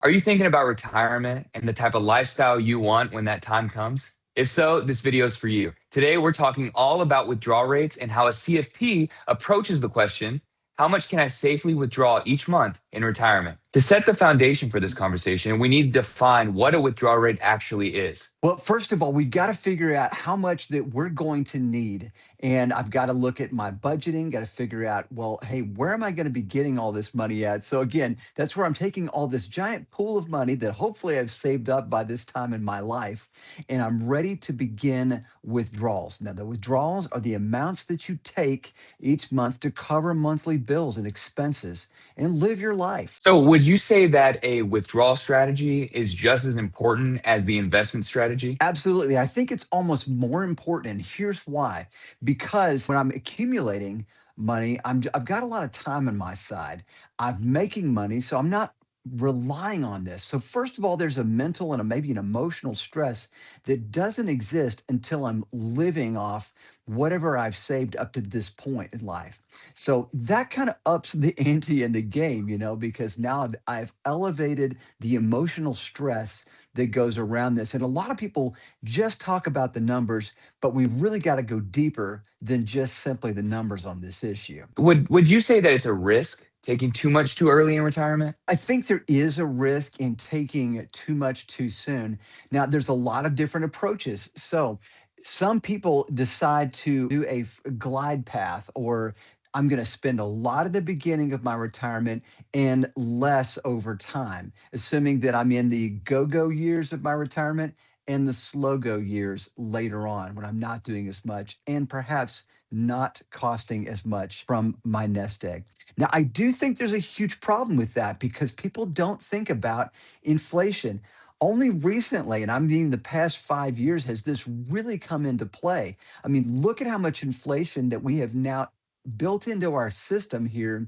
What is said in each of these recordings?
Are you thinking about retirement and the type of lifestyle you want when that time comes? If so, this video is for you. Today, we're talking all about withdrawal rates and how a CFP approaches the question, how much can I safely withdraw each month in retirement? To set the foundation for this conversation, we need to define what a withdrawal rate actually is. Well, first of all, we've got to figure out how much that we're going to need. And I've got to look at my budgeting, got to figure out, well, hey, where am I going to be getting all this money at? So again, that's where I'm taking all this giant pool of money that hopefully I've saved up by this time in my life, and I'm ready to begin withdrawals. Now, the withdrawals are the amounts that you take each month to cover monthly bills and expenses and live your life. So, would you say that a withdrawal strategy is just as important as the investment strategy? Absolutely. I think it's almost more important. And here's why. Because when I'm accumulating money, I've got a lot of time on my side. I'm making money, so I'm not relying on this. So first of all, there's a mental and maybe an emotional stress that doesn't exist until I'm living off whatever I've saved up to this point in life. So that kind of ups the ante in the game, because now I've elevated the emotional stress that goes around this. And a lot of people just talk about the numbers, but we've really got to go deeper than just simply the numbers on this issue. Would you say that it's a risk taking too much too early in retirement? I think there is a risk in taking too much too soon. Now, there's a lot of different approaches. So, some people decide to do a glide path, or I'm going to spend a lot at the beginning of my retirement and less over time, assuming that I'm in the go go years of my retirement and the slow go years later on when I'm not doing as much and perhaps not costing as much from my nest egg. Now, I do think there's a huge problem with that because people don't think about inflation. Only recently, and I mean the past 5 years, has this really come into play. I mean, look at how much inflation that we have now built into our system here,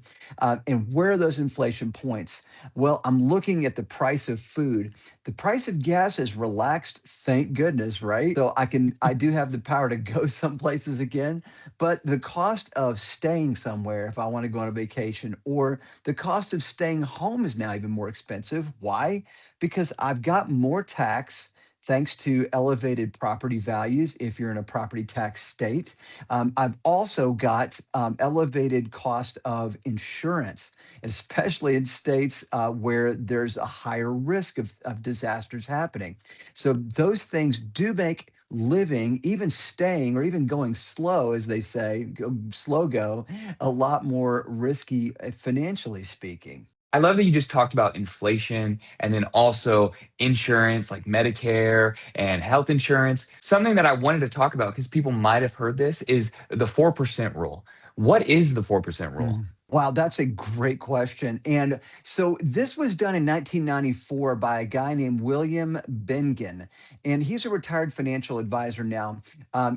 and where are those inflation points? Well, I'm looking at the price of food. The price of gas has relaxed, thank goodness, right? So I do have the power to go some places again, but the cost of staying somewhere, if I want to go on a vacation, or the cost of staying home is now even more expensive. Why? Because I've got more tax thanks to elevated property values if you're in a property tax state. I've also got elevated cost of insurance, especially in states where there's a higher risk of disasters happening. So those things do make living, even staying or even going slow, as they say, slow go, a lot more risky financially speaking. I love that you just talked about inflation and then also insurance like Medicare and health insurance. Something that I wanted to talk about because people might have heard this is the 4% rule. What is the 4% rule? Wow, that's a great question. And so this was done in 1994 by a guy named William Bengen, and he's a retired financial advisor now.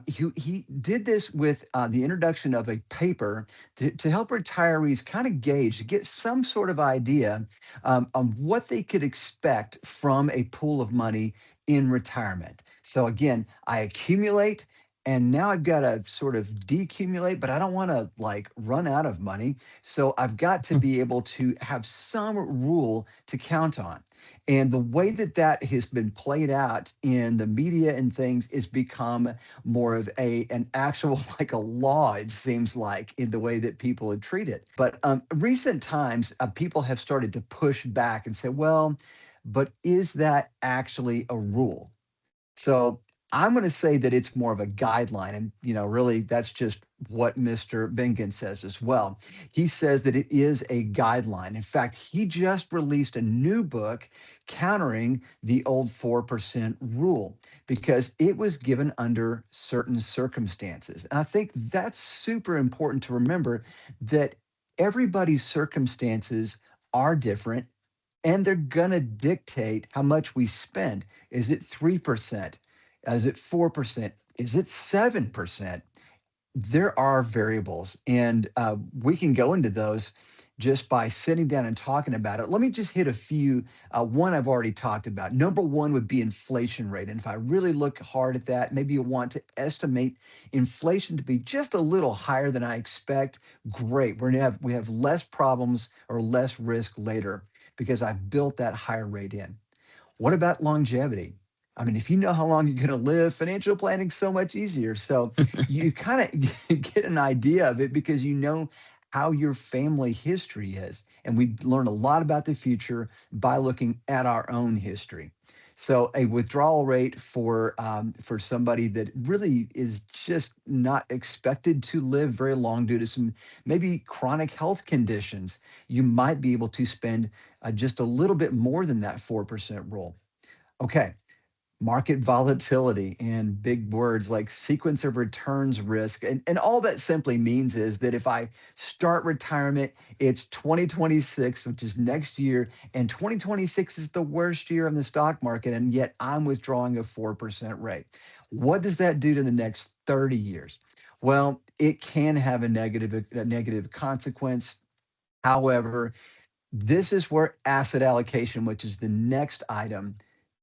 He did this with the introduction of a paper to help retirees kind of gauge, to get some sort of idea on what they could expect from a pool of money in retirement. So again, I accumulate. And now I've got to sort of decumulate, but I don't want to like run out of money. So I've got to be able to have some rule to count on. And the way that that has been played out in the media and things is become more of an actual like a law, it seems like, in the way that people would treat it. But recent times, people have started to push back and say, well, but is that actually a rule? So I'm going to say that it's more of a guideline. And, really, that's just what Mr. Bengen says as well. He says that it is a guideline. In fact, he just released a new book countering the old 4% rule because it was given under certain circumstances. And I think that's super important to remember that everybody's circumstances are different and they're going to dictate how much we spend. Is it 3%? Is it 4%? Is it 7%? There are variables, and we can go into those just by sitting down and talking about it. Let me just hit a few. One I've already talked about. Number one would be inflation rate. And if I really look hard at that, maybe you want to estimate inflation to be just a little higher than I expect. Great. We have less problems or less risk later. because I've built that higher rate in. What about longevity? I mean, if you know how long you're going to live, financial planning's so much easier. So you kind of get an idea of it because you know how your family history is. And we learn a lot about the future by looking at our own history. So a withdrawal rate for somebody that really is just not expected to live very long due to some maybe chronic health conditions, you might be able to spend just a little bit more than that 4% rule. Okay, market volatility and big words like sequence of returns risk. And all that simply means is that if I start retirement, it's 2026, which is next year, and 2026 is the worst year in the stock market, and yet I'm withdrawing a 4% rate. What does that do to the next 30 years? Well, it can have a negative consequence. However, this is where asset allocation, which is the next item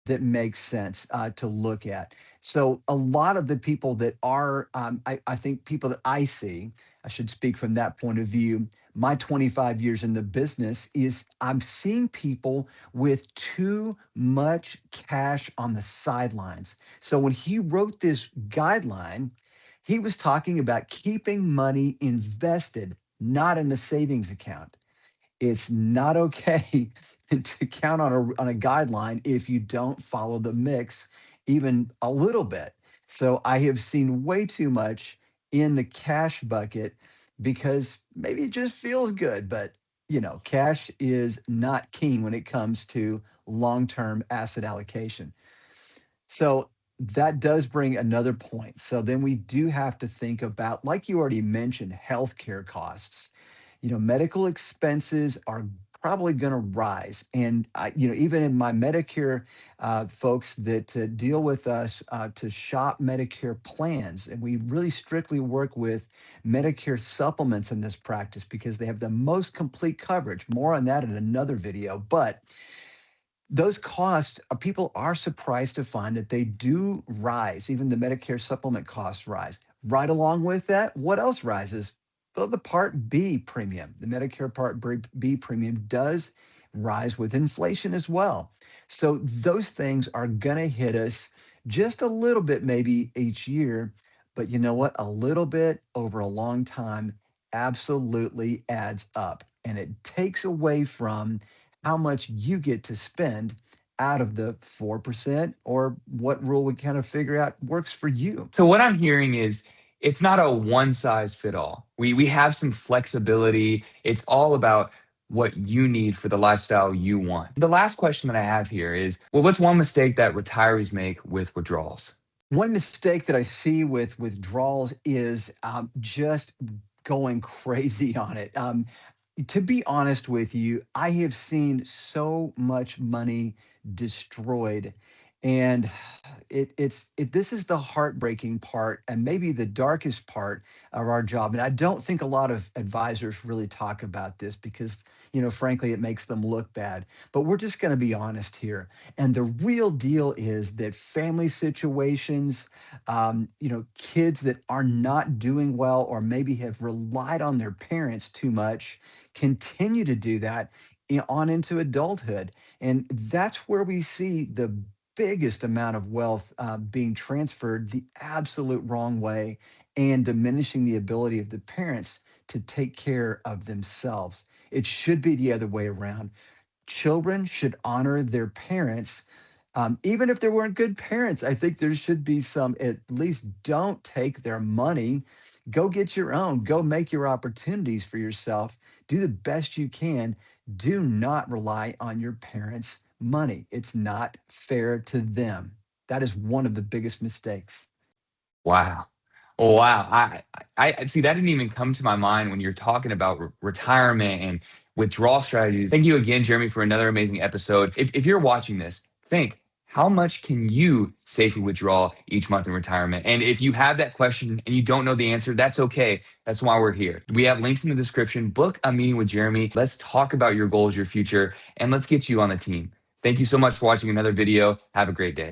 that makes sense to look at. So a lot of the people that are, I think people that I see, I should speak from that point of view. My 25 years in the business is I'm seeing people with too much cash on the sidelines. So when he wrote this guideline, he was talking about keeping money invested, not in a savings account. It's not okay to count on a guideline if you don't follow the mix even a little bit. So I have seen way too much in the cash bucket because maybe it just feels good, but cash is not king when it comes to long-term asset allocation. So that does bring another point. So then we do have to think about, like you already mentioned, healthcare costs. Medical expenses are probably going to rise. And even in my Medicare folks that deal with us to shop Medicare plans, and we really strictly work with Medicare supplements in this practice because they have the most complete coverage. More on that in another video. But those costs, people are surprised to find that they do rise. Even the Medicare supplement costs rise. Right along with that, what else rises? Well, the Part B premium, the Medicare Part B premium does rise with inflation as well. So those things are going to hit us just a little bit maybe each year. But you know what? A little bit over a long time absolutely adds up. And it takes away from how much you get to spend out of the 4% or what rule we kind of figure out works for you. So what I'm hearing is it's not a one size fit all. We have some flexibility. It's all about what you need for the lifestyle you want. The last question that I have here is, well, what's one mistake that retirees make with withdrawals? One mistake that I see with withdrawals is just going crazy on it. To be honest with you, I have seen so much money destroyed. And this is the heartbreaking part and maybe the darkest part of our job. And I don't think a lot of advisors really talk about this because, frankly, it makes them look bad. But we're just going to be honest here. And the real deal is that family situations, kids that are not doing well or maybe have relied on their parents too much continue to do that on into adulthood. And that's where we see the biggest amount of wealth being transferred the absolute wrong way and diminishing the ability of the parents to take care of themselves. It should be the other way around. Children should honor their parents. Even if they weren't good parents, I think there should be some, at least don't take their money. Go get your own. Go make your opportunities for yourself. Do the best you can. Do not rely on your parents' money. It's not fair to them. That is one of the biggest mistakes. Wow. Oh, wow. I see that didn't even come to my mind when you're talking about retirement and withdrawal strategies. Thank you again, Jeremy, for another amazing episode. If you're watching this, think, how much can you safely withdraw each month in retirement? And if you have that question and you don't know the answer, that's okay. That's why we're here. We have links in the description. Book a meeting with Jeremy. Let's talk about your goals, your future, and let's get you on the team. Thank you so much for watching another video. Have a great day.